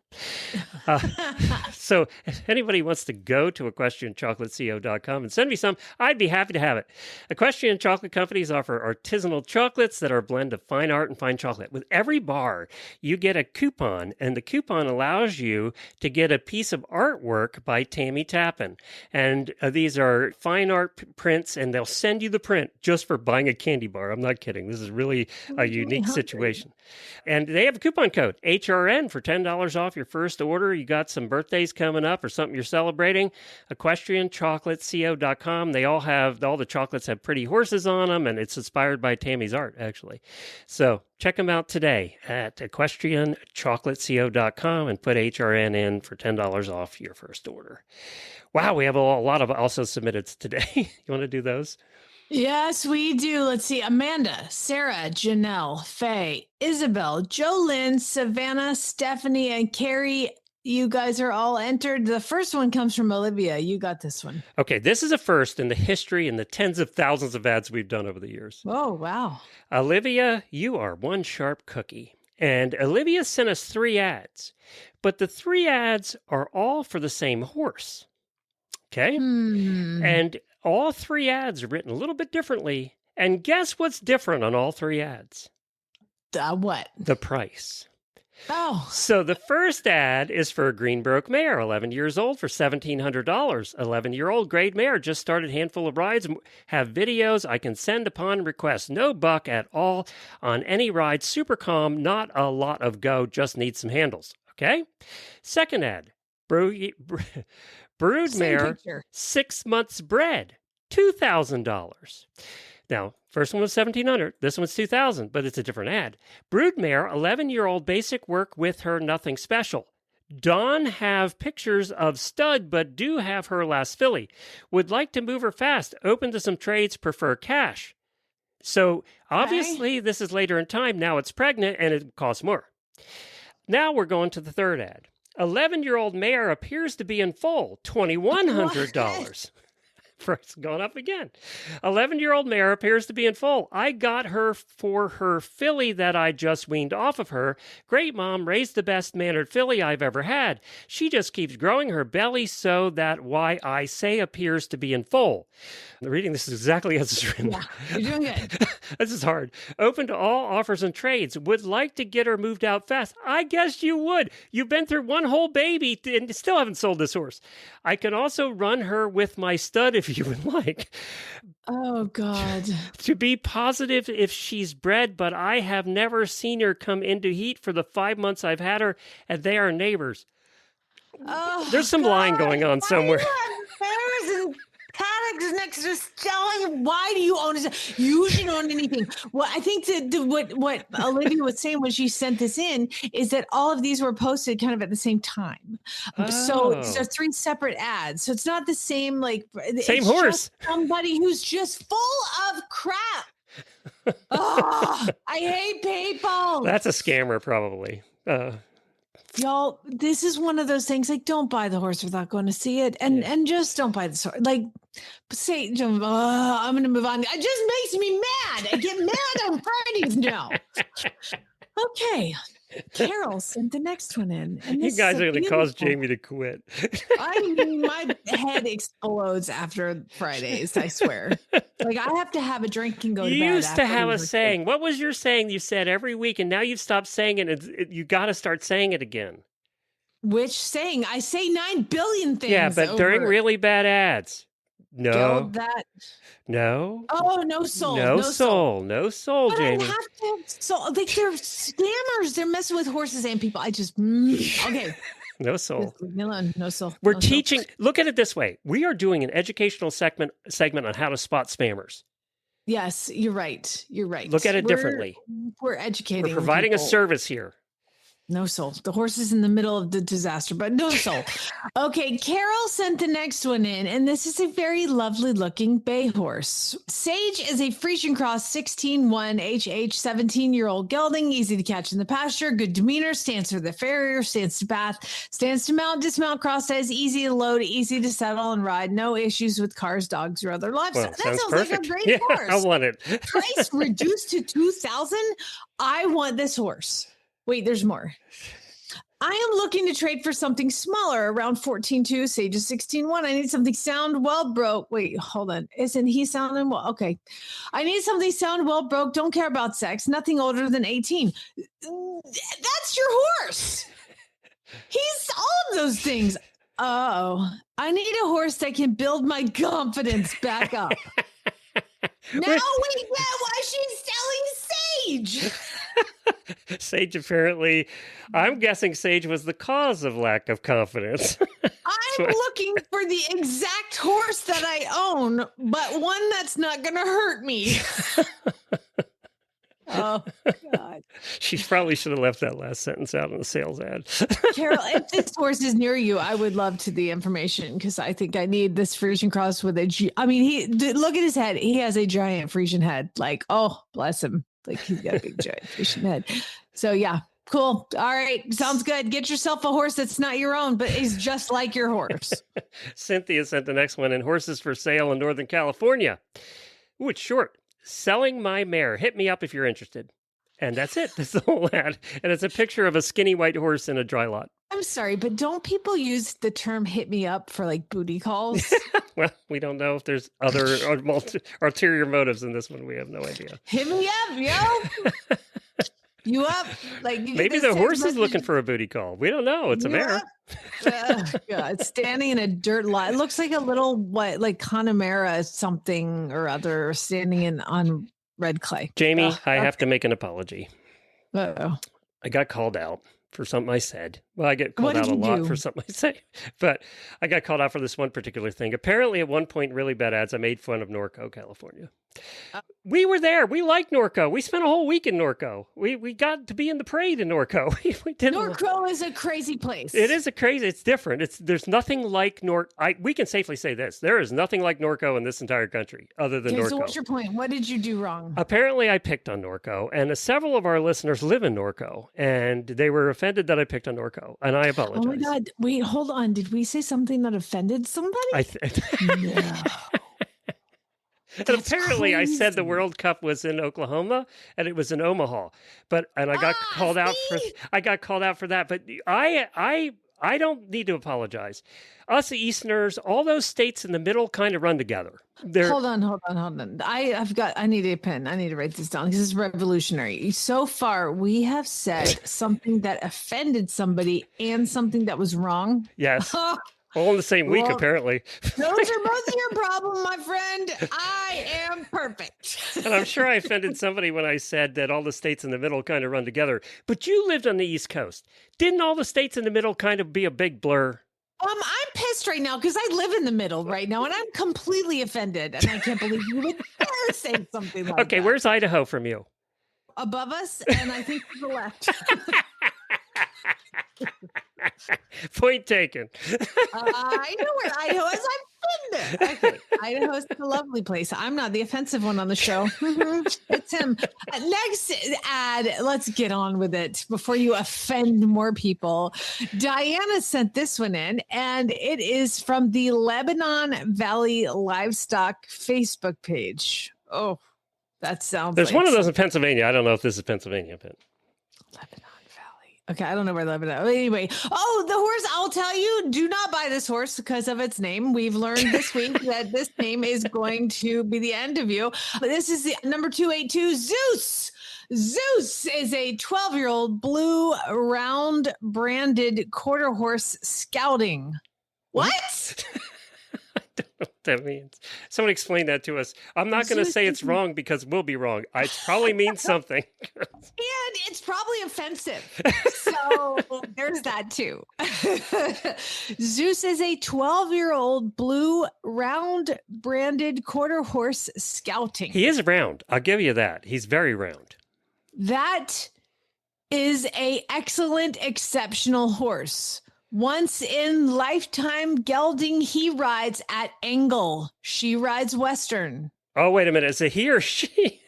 [SPEAKER 1] So if anybody wants to go to equestrianchocolateco.com and send me some, I'd be happy to have it. Equestrian Chocolate Companies offer artisanal chocolates that are a blend of fine art and fine chocolate. With every bar, you get a coupon, and the coupon allows you to get a piece of artwork by Tammy Tappan. And these are fine art prints, and they'll send you the print just for buying a candy bar. I'm not kidding. This is really a unique situation. And they have a coupon code, HRN, for $10 off your first order. You got some birthdays coming up or something you're celebrating. EquestrianChocolateCo.com. They all the chocolates have pretty horses on them, and it's inspired by Tammy's art, actually. So check them out today at EquestrianChocolateCo.com and put HRN in for $10 off your first order. Wow, we have a lot of also submitted today. You want to do those?
[SPEAKER 4] Yes, we do. Let's see. Amanda, Sarah, Janelle, Faye, Isabel, Jolynn, Savannah, Stephanie, and Carrie. You guys are all entered. The first one comes from Olivia. You got this one.
[SPEAKER 1] Okay, this is a first in the history and the tens of thousands of ads we've done over the years.
[SPEAKER 4] Oh, wow.
[SPEAKER 1] Olivia, you are one sharp cookie. And Olivia sent us 3 ads, but the 3 ads are all for the same horse. Okay? And all 3 ads are written a little bit differently. And guess what's different on all 3 ads?
[SPEAKER 4] What?
[SPEAKER 1] The price.
[SPEAKER 4] Oh.
[SPEAKER 1] So the first ad is for a Greenbroke mare, 11 years old, for $1,700. 11-year-old grade mare, just started handful of rides, have videos I can send upon request. No buck at all on any ride, super calm, not a lot of go, just need some handles. Okay? Second ad, brood mare, 6 months bred, $2,000. Now, first one was $1,700. This one's $2,000, but it's a different ad. Broodmare, 11-year-old, basic work with her, nothing special. Dawn have pictures of stud, but do have her last filly. Would like to move her fast. Open to some trades, prefer cash. So obviously, this is later in time. Now it's pregnant, and it costs more. Now we're going to the third ad. 11-year-old mare appears to be in full, $2,100. Price gone up again. 11-year-old mare appears to be in full. I got her for her filly that I just weaned off of her. Great mom, raised the best mannered filly I've ever had. She just keeps growing her belly so that why I say appears to be in full. I'm reading this exactly as it's written.
[SPEAKER 4] Yeah, you're doing good.
[SPEAKER 1] This is hard. Open to all offers and trades. Would like to get her moved out fast. I guess you would. You've been through one whole baby and still haven't sold this horse. I can also run her with my stud if you would like.
[SPEAKER 4] Oh, God.
[SPEAKER 1] To be positive if she's bred, but I have never seen her come into heat for the 5 months I've had her, and they are neighbors.
[SPEAKER 4] Oh,
[SPEAKER 1] there's some lying going on somewhere.
[SPEAKER 4] Bears and paddocks next to selling. Why do you own it? You should own anything. Well, I think what Olivia was saying when she sent this in is that all of these were posted kind of at the same time. So it's 3 separate ads. So it's not the same, like
[SPEAKER 1] same horse.
[SPEAKER 4] Somebody who's just full of crap. Oh, I hate people.
[SPEAKER 1] That's a scammer, probably.
[SPEAKER 4] Y'all, this is one of those things, like, don't buy the horse without going to see it, and just don't buy the horse. Like, say, I'm going to move on. It just makes me mad. I get mad on Fridays now. Okay. Carol sent the next one in. And
[SPEAKER 1] you guys are going to cause Jamie to quit.
[SPEAKER 4] My head explodes after Fridays, I swear. Like, I have to have a drink and go to bed.
[SPEAKER 1] You used to have a saying. What was your saying you said every week, and now you've stopped saying it, you got to start saying it again.
[SPEAKER 4] Which saying? I say 9 billion things.
[SPEAKER 1] Yeah, but during really bad ads. No. No.
[SPEAKER 4] Oh, no soul.
[SPEAKER 1] No soul. No soul,
[SPEAKER 4] but
[SPEAKER 1] Jamie.
[SPEAKER 4] I have to have soul. Like, they're scammers. They're messing with horses and people. I just, okay.
[SPEAKER 1] No soul.
[SPEAKER 4] Just leave me alone. No soul.
[SPEAKER 1] We're
[SPEAKER 4] No soul.
[SPEAKER 1] teaching. Look at it this way. We are doing an educational segment on how to spot spammers.
[SPEAKER 4] Yes, you're right. You're right.
[SPEAKER 1] Look at it differently.
[SPEAKER 4] We're educating.
[SPEAKER 1] We're providing a
[SPEAKER 4] people.
[SPEAKER 1] service here.
[SPEAKER 4] No soul. The horse is in the middle of the disaster, but no soul. Okay, Carol sent the next one in, and this is a very lovely looking bay horse. Sage is a Frisian cross 16-1 HH 17-year-old gelding, easy to catch in the pasture, good demeanor, stands for the farrier, stands to bath, stands to mount, dismount, cross size, easy to load, easy to settle and ride, no issues with cars, dogs, or other livestock.
[SPEAKER 1] Well,
[SPEAKER 4] that
[SPEAKER 1] sounds
[SPEAKER 4] sounds
[SPEAKER 1] perfect.
[SPEAKER 4] like a great horse.
[SPEAKER 1] I want it.
[SPEAKER 4] Price reduced to $2,000. I want this horse. Wait, there's more. I am looking to trade for something smaller, around 14.2, Sage is 16.1. I need something sound well broke. Wait, hold on. Isn't he sounding well? Okay. I need something sound well broke. Don't care about sex. Nothing older than 18. That's your horse. He's all of those things. Oh, I need a horse that can build my confidence back up. Now we get why she's selling Sage.
[SPEAKER 1] Sage apparently, I'm guessing Sage was the cause of lack of confidence.
[SPEAKER 4] I'm looking for the exact horse that I own, but one that's not going to hurt me. Oh, God.
[SPEAKER 1] She probably should have left that last sentence out in the sales ad.
[SPEAKER 4] Carol, if this horse is near you, I would love to the information because I think I need this Frisian cross with I mean, look at his head. He has a giant Frisian head. Like, oh, bless him. Like he's got a big giant Frisian head. So yeah, cool. All right. Sounds good. Get yourself a horse that's not your own, but is just like your horse.
[SPEAKER 1] Cynthia sent the next one in horses for sale in Northern California. Ooh, it's short. Selling my mare. Hit me up if you're interested. And that's it. That's the whole ad. And it's a picture of a skinny white horse in a dry lot.
[SPEAKER 4] I'm sorry, but don't people use the term hit me up for like booty calls?
[SPEAKER 1] Well, we don't know if there's other ulterior motives in this one. We have no idea.
[SPEAKER 4] Hit me up, yo. You up? Like
[SPEAKER 1] maybe the horse is looking for a booty call. We don't know. It's a mare.
[SPEAKER 4] God, standing in a dirt lot. It looks like a little like Connemara something or other standing on red clay.
[SPEAKER 1] Jamie, I have to make an apology.
[SPEAKER 4] Uh-oh.
[SPEAKER 1] I got called out for something I said. Well, I get called
[SPEAKER 4] What
[SPEAKER 1] out
[SPEAKER 4] did
[SPEAKER 1] a
[SPEAKER 4] you
[SPEAKER 1] lot
[SPEAKER 4] do?
[SPEAKER 1] for something I say, but I got called out for this one particular thing. Apparently, at one point in Really Bad Ads, I made fun of Norco, California. We were there. We liked Norco. We spent a whole week in Norco. We got to be in the parade in Norco. we did.
[SPEAKER 4] Norco is a crazy place.
[SPEAKER 1] It is a crazy. It's different. There's nothing like we can safely say this. There is nothing like Norco in this entire country other than
[SPEAKER 4] Okay,
[SPEAKER 1] Norco.
[SPEAKER 4] so what's your point? What did you do wrong?
[SPEAKER 1] Apparently, I picked on Norco, and several of our listeners live in Norco, and they were offended that I picked on Norco, and I apologize.
[SPEAKER 4] Oh my God! Wait, hold on. Did we say something that offended somebody? No.
[SPEAKER 1] And
[SPEAKER 4] That's
[SPEAKER 1] apparently, I said the
[SPEAKER 4] crazy.
[SPEAKER 1] World Cup was in Oklahoma, and it was in Omaha. And I got called out for that. But I don't need to apologize. Us Easterners, all those states in the middle kind of run together.
[SPEAKER 4] Hold on. I need a pen. I need to write this down because it's revolutionary. So far, we have said something that offended somebody and something that was wrong.
[SPEAKER 1] Yes. All in the same week,
[SPEAKER 4] Well,
[SPEAKER 1] apparently.
[SPEAKER 4] Those are both your problem, my friend. I am perfect.
[SPEAKER 1] And I'm sure I offended somebody when I said that all the states in the middle kind of run together. But you lived on the East Coast. Didn't all the states in the middle kind of be a big blur?
[SPEAKER 4] I'm pissed right now because I live in the middle right now, and I'm completely offended. And I can't believe you would dare say something like that.
[SPEAKER 1] Okay, where's Idaho from you?
[SPEAKER 4] Above us, and I think to the left.
[SPEAKER 1] Point taken.
[SPEAKER 4] I know where Idaho is. I've been there. Okay. Idaho is a lovely place. I'm not the offensive one on the show. It's him. Next ad, let's get on with it before you offend more people. Diana sent this one in, and it is from the Lebanon Valley Livestock Facebook page. Oh, that sounds
[SPEAKER 1] There's
[SPEAKER 4] like
[SPEAKER 1] one of those in Pennsylvania. I don't know if this is Pennsylvania, but
[SPEAKER 4] Lebanon Valley. Okay, I don't know where Lebanon. Anyway, the horse. I'll tell you, do not buy this horse because of its name. We've learned this week that this name is going to be the end of you. This is the number 282 Zeus. Zeus is a 12-year-old blue round branded quarter horse scouting. What?
[SPEAKER 1] That means. Someone explain that to us. I'm not going to say it's wrong because we'll be wrong. It probably means something.
[SPEAKER 4] And it's probably offensive. So there's that too. Zeus is a 12-year-old blue round branded quarter horse scouting.
[SPEAKER 1] He is round. I'll give you that. He's very round.
[SPEAKER 4] That is a excellent, exceptional horse. Once in lifetime gelding, he rides at Angle. She rides Western.
[SPEAKER 1] Oh, wait a minute. Is it he or she?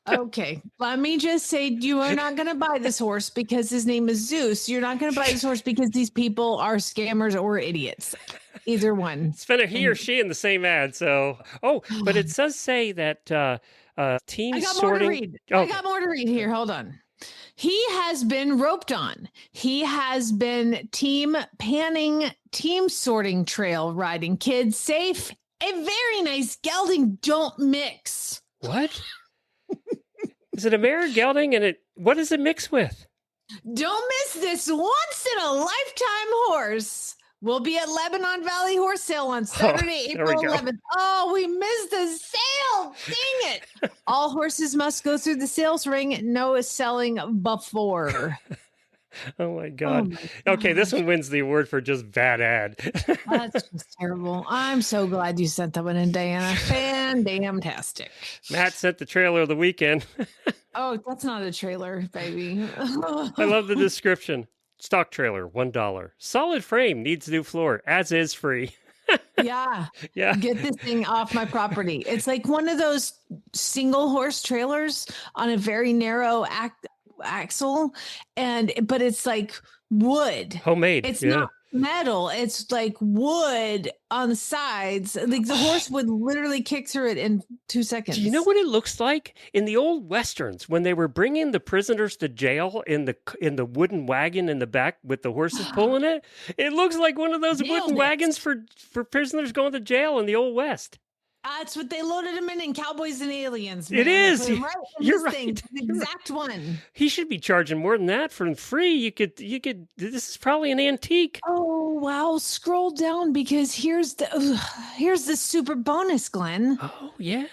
[SPEAKER 4] Okay, let me just say you are not going to buy this horse because his name is Zeus. You're not going to buy this horse because these people are scammers or idiots. Either one.
[SPEAKER 1] It's been a he or she in the same ad. So, but it does say that team sorting.
[SPEAKER 4] I got more to read here. Hold on. He has been roped on. He has been team panning, team sorting, trail riding, kids safe. A very nice gelding. Don't mix.
[SPEAKER 1] What? Is it a mare gelding? And what does it mix with?
[SPEAKER 4] Don't miss this once in a lifetime horse. We'll be at Lebanon Valley Horse Sale on Saturday, April 11th. Oh, we missed the sale. Dang it. All horses must go through the sales ring. No selling before.
[SPEAKER 1] Oh, my God. Okay, this one wins the award for just bad ad.
[SPEAKER 4] That's just terrible. I'm so glad you sent that one in, Diana. Fan-damn-tastic.
[SPEAKER 1] Matt sent the trailer of the weekend.
[SPEAKER 4] Oh, that's not a trailer, baby.
[SPEAKER 1] I love the description. Stock trailer, $1. Solid frame, needs new floor. As is free.
[SPEAKER 4] Yeah.
[SPEAKER 1] Yeah.
[SPEAKER 4] Get this thing off my property. It's like one of those single horse trailers on a very narrow axle, but it's like wood.
[SPEAKER 1] Homemade.
[SPEAKER 4] It's not metal. It's like wood on the sides. Like the horse would literally kick through it in 2 seconds.
[SPEAKER 1] Do you know what it looks like in the old westerns when they were bringing the prisoners to jail in the wooden wagon in the back with the horses pulling it? It looks like one of those wooden wagons for prisoners going to jail in the old West.
[SPEAKER 4] That's what they loaded him in Cowboys and Aliens. Man.
[SPEAKER 1] It is.
[SPEAKER 4] You're right. The exact one.
[SPEAKER 1] He should be charging more than that for free. You could. This is probably an antique.
[SPEAKER 4] Oh wow! Scroll down because here's the super bonus, Glenn.
[SPEAKER 1] Oh yeah.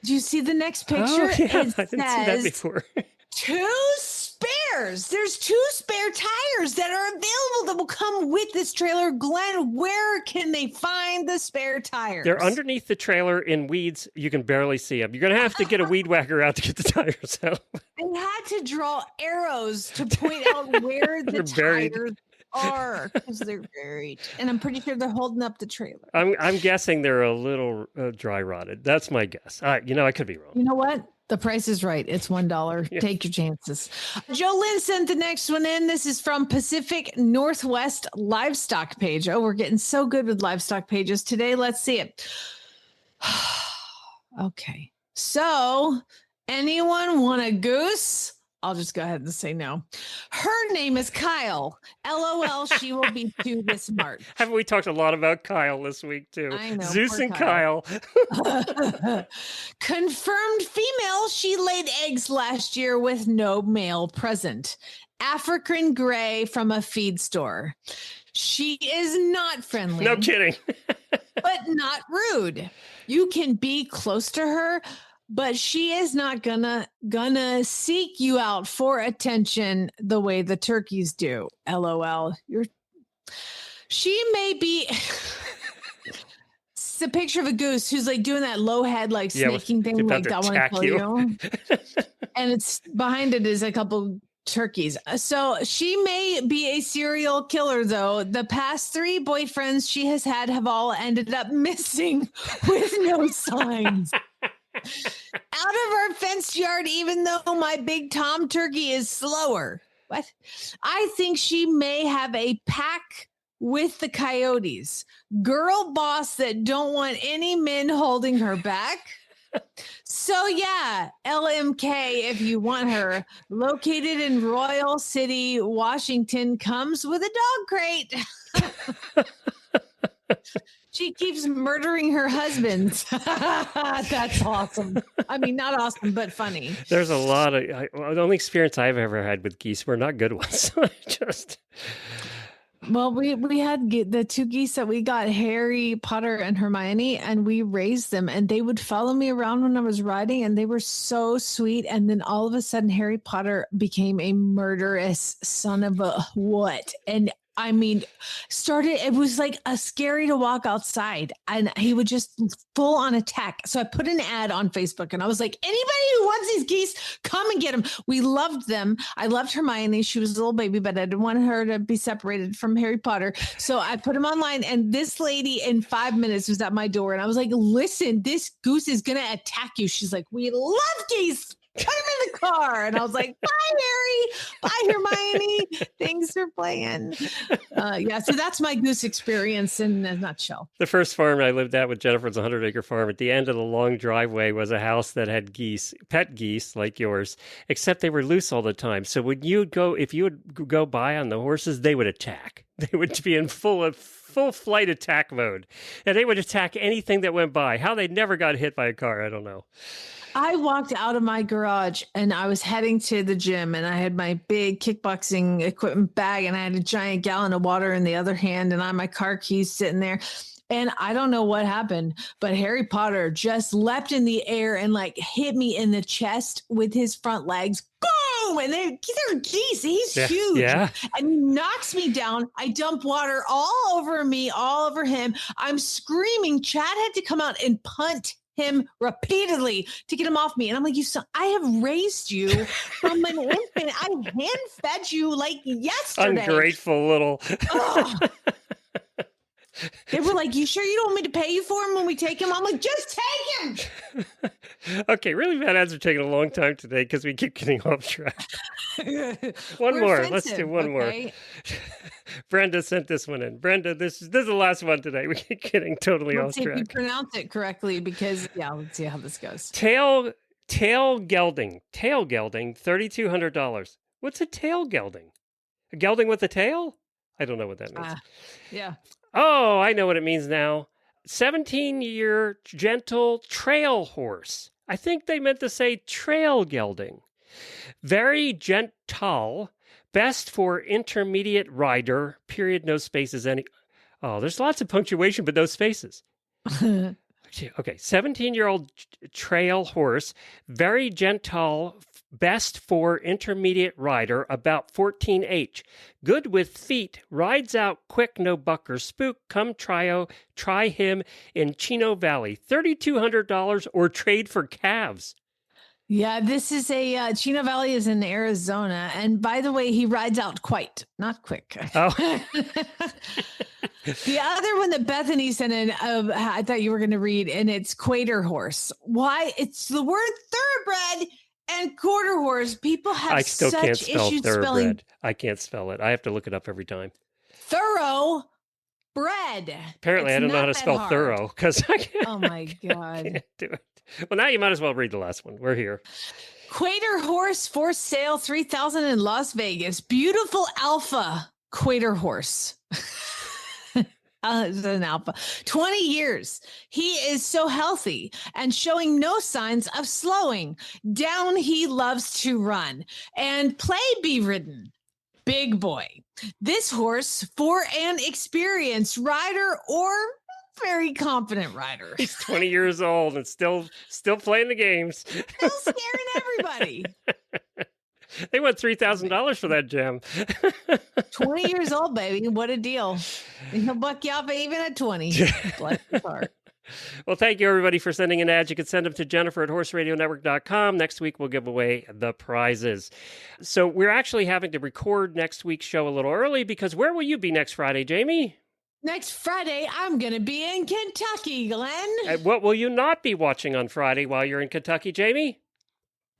[SPEAKER 4] Do you see the next picture?
[SPEAKER 1] Oh, yeah.
[SPEAKER 4] It
[SPEAKER 1] I didn't see that before.
[SPEAKER 4] 2 spares. There's 2 spare tires that are available that will come with this trailer. Glenn, where can they find the spare tires?
[SPEAKER 1] They're underneath the trailer in weeds. You can barely see them. You're going to have to get a weed whacker out to get the tires out.
[SPEAKER 4] They had to draw arrows to point out where the tires are because they're buried. And I'm pretty sure they're holding up the trailer.
[SPEAKER 1] I'm guessing they're a little dry rotted. That's my guess. I could be wrong.
[SPEAKER 4] You know what? The price is right. It's $1. Yeah. Take your chances. Joe Lynn sent the next one in. This is from Pacific Northwest Livestock Page. Oh, we're getting so good with livestock pages today. Let's see it. Okay. So, anyone want a goose? I'll just go ahead and say no. Her name is Kyle. LOL, she will be 2 this March.
[SPEAKER 1] Haven't we talked a lot about Kyle this week, too?
[SPEAKER 4] I know.
[SPEAKER 1] Zeus and Kyle.
[SPEAKER 4] Confirmed female. She laid eggs last year with no male present. African gray from a feed store. She is not friendly.
[SPEAKER 1] No kidding.
[SPEAKER 4] But not rude. You can be close to her, but she is not gonna seek you out for attention the way the turkeys do. LOL. She may be. It's a picture of a goose who's like doing that low head, like snaking thing, like I want to kill you. And it's behind it is a couple turkeys. So she may be a serial killer, though. The past 3 boyfriends she has had have all ended up missing with no signs. Out of our fenced yard, even though my big Tom turkey is slower. What? I think she may have a pack with the coyotes. Girl boss that don't want any men holding her back. So yeah, LMK, if you want her, located in Royal City, Washington, comes with a dog crate. She keeps murdering her husbands. That's awesome. I mean, not awesome, but funny.
[SPEAKER 1] There's a lot of the only experience I've ever had with geese were not good ones.
[SPEAKER 4] Well, we had the two geese that we got, Harry Potter and Hermione, and we raised them, and they would follow me around when I was riding, and they were so sweet. And then all of a sudden, Harry Potter became a murderous son of a what? And I mean, it was like a scary to walk outside, and he would just full on attack. So I put an ad on Facebook, and I was like, anybody who wants these geese, come and get them. We loved them. I loved Hermione. She was a little baby, but I didn't want her to be separated from Harry Potter. So I put them online, and this lady in 5 minutes was at my door, and I was like, listen, this goose is going to attack you. She's like, we love geese. Put him in the car. And I was like, bye, Harry. Bye, Hermione. Thanks for playing. Yeah, so that's my goose experience in a nutshell.
[SPEAKER 1] The first farm I lived at with Jennifer was a 100-acre farm. At the end of the long driveway was a house that had geese, pet geese like yours, except they were loose all the time. So if you would go by on the horses, they would attack. They would be in full flight attack mode. And they would attack anything that went by. How they never got hit by a car, I don't know.
[SPEAKER 4] I walked out of my garage and I was heading to the gym, and I had my big kickboxing equipment bag, and I had a giant gallon of water in the other hand, and I had my car keys sitting there. And I don't know what happened, but Harry Potter just leapt in the air and like hit me in the chest with his front legs. Boom! And they're geese. He's huge. Yeah. And he knocks me down. I dump water all over me, all over him. I'm screaming. Chad had to come out and punt him repeatedly to get him off me. And I'm like, I have raised you from an infant. I hand fed you like yesterday.
[SPEAKER 1] Ungrateful little.
[SPEAKER 4] They were like, you sure you don't want me to pay you for him when we take him? I'm like, just take him.
[SPEAKER 1] Okay, really bad ads are taking a long time today because we keep getting off track. One more. Offensive. Let's do one more. Brenda sent this one in. Brenda, this is the last one today. We keep getting totally off track.
[SPEAKER 4] You pronounce it correctly because, let's see how this goes.
[SPEAKER 1] Tail gelding, $3,200. What's a tail gelding? A gelding with a tail? I don't know what that means.
[SPEAKER 4] Yeah.
[SPEAKER 1] Oh, I know what it means now. 17-year gentle trail horse. I think they meant to say trail gelding. Very gentle. Best for intermediate rider. Period. No spaces. Oh, there's lots of punctuation, but no spaces. Okay. 17-year-old trail horse. Very gentle. Best for intermediate rider, about 14H. Good with feet, rides out quick, no buck or spook. Come try him in Chino Valley. $3,200 or trade for calves.
[SPEAKER 4] Yeah, this is Chino Valley is in Arizona. And by the way, he rides out not quick.
[SPEAKER 1] Oh.
[SPEAKER 4] The other one that Bethany sent in, I thought you were going to read, and it's quarter horse. Why? It's the word thoroughbred and quarter horse. People have
[SPEAKER 1] can't spell
[SPEAKER 4] issues spelling.
[SPEAKER 1] I can't spell it. I have to look it up every time.
[SPEAKER 4] Thoroughbred.
[SPEAKER 1] Apparently, I don't know how to spell thorough because I can't.
[SPEAKER 4] Oh my God.
[SPEAKER 1] I can't do it. Well, now you might as well read the last one. We're here.
[SPEAKER 4] Quarter horse for sale, $3,000 in Las Vegas. Beautiful alpha quarter horse. An alpha. 20 years. He is so healthy and showing no signs of slowing down. He loves to run and play be ridden. Big boy. This horse for an experienced rider or very confident rider.
[SPEAKER 1] He's 20 years old and still playing the games.
[SPEAKER 4] Still scaring everybody.
[SPEAKER 1] They want $3,000 for that gem.
[SPEAKER 4] 20 years old, baby. What a deal. He'll buck you off even at 20. Bless his heart.
[SPEAKER 1] Well, thank you, everybody, for sending in ads. You can send them to Jennifer at horseradionetwork.com. Next week, we'll give away the prizes. So we're actually having to record next week's show a little early because where will you be next Friday, Jamie?
[SPEAKER 4] Next Friday, I'm going to be in Kentucky, Glenn.
[SPEAKER 1] And what will you not be watching on Friday while you're in Kentucky, Jamie?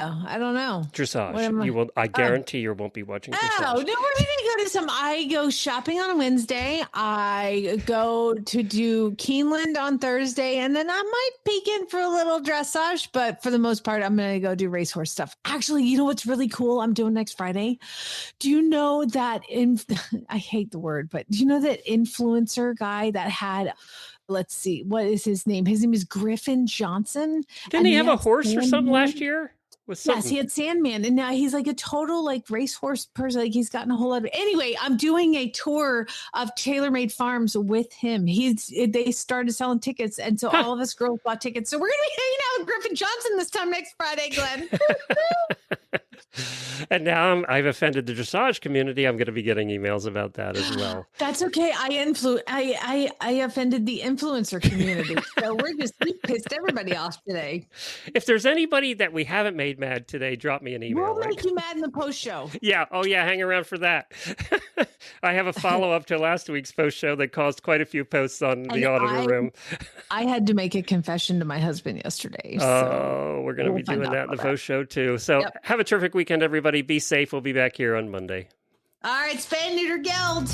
[SPEAKER 4] Oh, I don't know.
[SPEAKER 1] Dressage. You will. I guarantee you won't be watching dressage.
[SPEAKER 4] Oh, no, we're going to go to I go shopping on Wednesday. I go to do Keeneland on Thursday, and then I might peek in for a little dressage, but for the most part, I'm going to go do racehorse stuff. Actually, you know what's really cool I'm doing next Friday? Do you know that I hate the word, but do you know that influencer guy that had, let's see, what is his name? His name is Griffin Johnson.
[SPEAKER 1] Didn't he have a horse or something last year? with
[SPEAKER 4] Yes,
[SPEAKER 1] something.
[SPEAKER 4] he had Sandman, and now he's like a total like racehorse person. Like he's gotten a whole lot of. Anyway, I'm doing a tour of TaylorMade Farms with him. They started selling tickets, and so all of us girls bought tickets. So we're gonna be hanging out with Griffin Johnson this time next Friday, Glenn.
[SPEAKER 1] And now I've offended the dressage community. I'm going to be getting emails about that as well.
[SPEAKER 4] That's okay. I offended the influencer community, so we pissed everybody off today.
[SPEAKER 1] If there's anybody that we haven't made mad today, drop me an email.
[SPEAKER 4] We'll make you mad in the post show.
[SPEAKER 1] Yeah. Oh, yeah. Hang around for that. I have a follow-up to last week's post show that caused quite a few posts on the auditor room.
[SPEAKER 4] I had to make a confession to my husband yesterday.
[SPEAKER 1] So
[SPEAKER 4] we're
[SPEAKER 1] going to be doing that in the post show too. So have a terrific weekend, everybody. Be safe. We'll be back here on Monday.
[SPEAKER 4] All right, Spay and Neuter Guild.